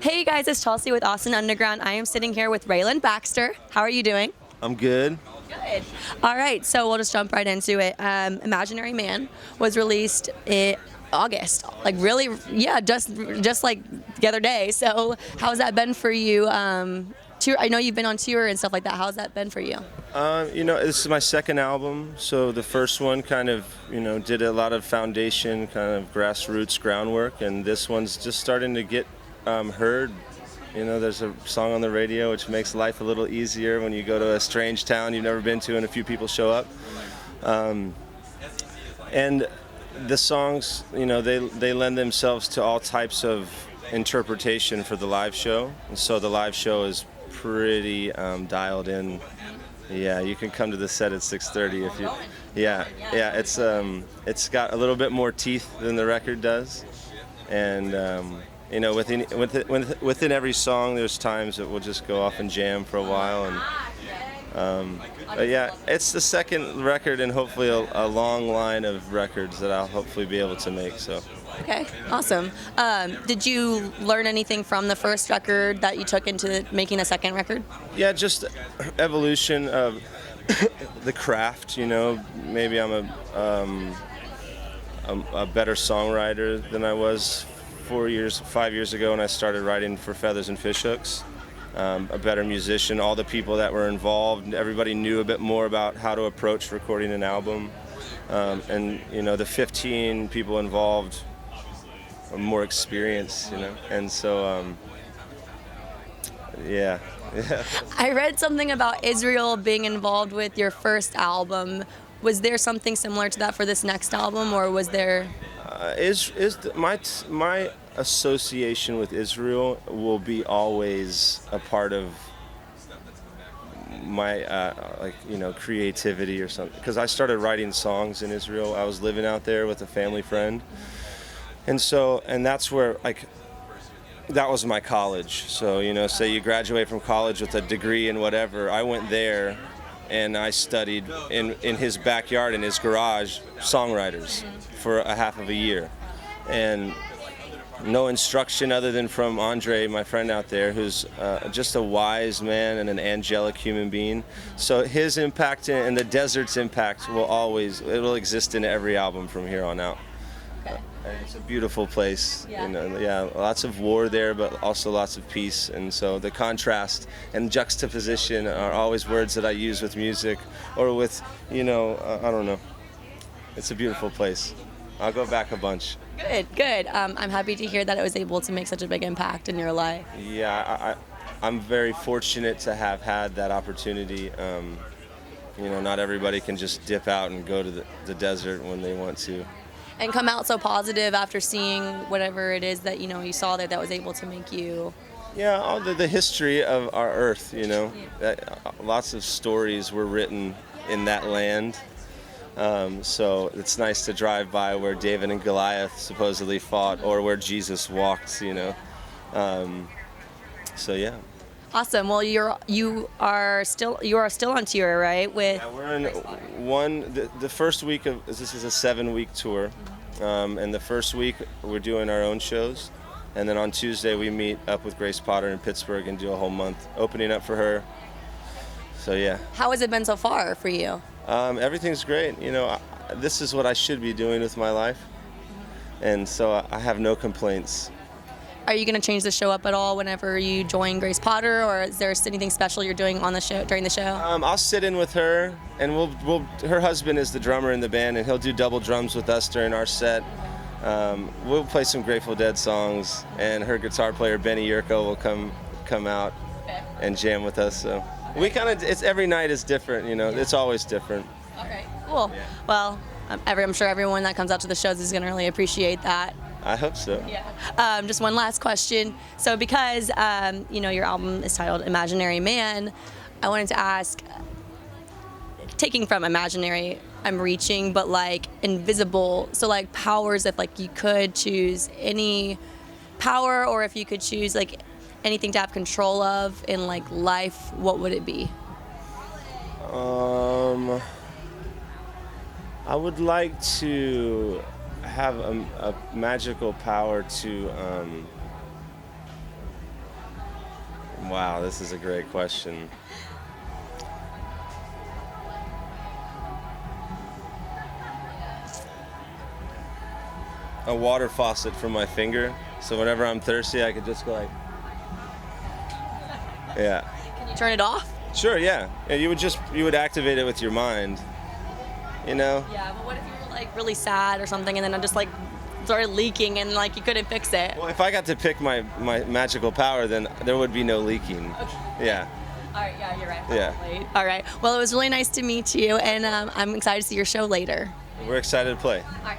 Hey guys, it's Chelsea with Austin Underground. I am sitting here with Rayland Baxter. How are you doing? I'm good. Good. All right, so we'll just jump right into it. Imaginary Man was released in August. Like really, yeah, just like the other day. So how's that been for you? I know you've been on tour and stuff like that. How's that been for you? This is my second album, so the first one kind of, did a lot of foundation, kind of grassroots groundwork, and this one's just starting to get heard. There's a song on the radio which makes life a little easier when you go to a strange town you've never been to and a few people show up. And the songs, they lend themselves to all types of interpretation for the live show, and so the live show is pretty dialed in. Yeah, you can come to the set at 6:30 if you. Yeah. It's got a little bit more teeth than the record does, and within every song, there's times that we'll just go off and jam for a while, and but yeah, it's the second record and hopefully a long line of records that I'll hopefully be able to make. So. Okay, awesome. Did you learn anything from the first record that you took into making a second record? Yeah, just evolution of the craft. Maybe I'm a better songwriter than I was 5 years ago when I started writing for Feathers and Fishhooks. A better musician. All the people that were involved, everybody knew a bit more about how to approach recording an album. And the 15 people involved, more experience, and so yeah. I read something about Israel being involved with your first album. Was there something similar to that for this next album, or was there? My association with Israel will be always a part of my creativity or something, because I started writing songs in Israel. I was living out there with a family friend. And that's where, that was my college. So, say you graduate from college with a degree in whatever. I went there and I studied in his backyard, in his garage, songwriters for a half of a year. And no instruction other than from Andre, my friend out there, who's just a wise man and an angelic human being. So his impact and the desert's impact will exist in every album from here on out. And it's a beautiful place. Yeah. Lots of war there, but also lots of peace. And so the contrast and juxtaposition are always words that I use with music or with, I don't know. It's a beautiful place. I'll go back a bunch. Good. I'm happy to hear that it was able to make such a big impact in your life. Yeah, I'm very fortunate to have had that opportunity. Not everybody can just dip out and go to the desert when they want to. And come out so positive after seeing whatever it is that you saw there that was able to make you. Yeah, all the history of our earth, that lots of stories were written in that land. So it's nice to drive by where David and Goliath supposedly fought, or where Jesus walked. So yeah. Awesome. Well, you are still on tour, right? Yeah, we're in the first week of this is a 7-week tour, and the first week we're doing our own shows, and then on Tuesday we meet up with Grace Potter in Pittsburgh and do a whole month opening up for her. So yeah. How has it been so far for you? Everything's great. This is what I should be doing with my life, and so I have no complaints. Are you going to change the show up at all whenever you join Grace Potter, or is there anything special you're doing on the show during the show? I'll sit in with her, and her husband is the drummer in the band, and he'll do double drums with us during our set. We'll play some Grateful Dead songs, and her guitar player Benny Yurko will come out and jam with us. So it's every night is different, It's always different. All right, cool. Yeah. Well, I'm sure everyone that comes out to the shows is going to really appreciate that. I hope so. Yeah. Just one last question. So because, your album is titled Imaginary Man, I wanted to ask, taking from imaginary, I'm reaching, but invisible. So powers, if you could choose any power, or if you could choose anything to have control of in life, what would it be? I would like to have a magical power to Wow, this is a great question. A water faucet from my finger, so whenever I'm thirsty, I could just go like, yeah. Can you turn it off? Sure, yeah. Yeah, you would activate it with your mind, you know? Yeah, but what if you were like really sad or something and then it just like started leaking and like you couldn't fix it? Well, if I got to pick my magical power, then there would be no leaking. Okay. Yeah. All right, yeah, you're right. Yeah. Probably. All right. Well, it was really nice to meet you, and I'm excited to see your show later. We're excited to play. All right.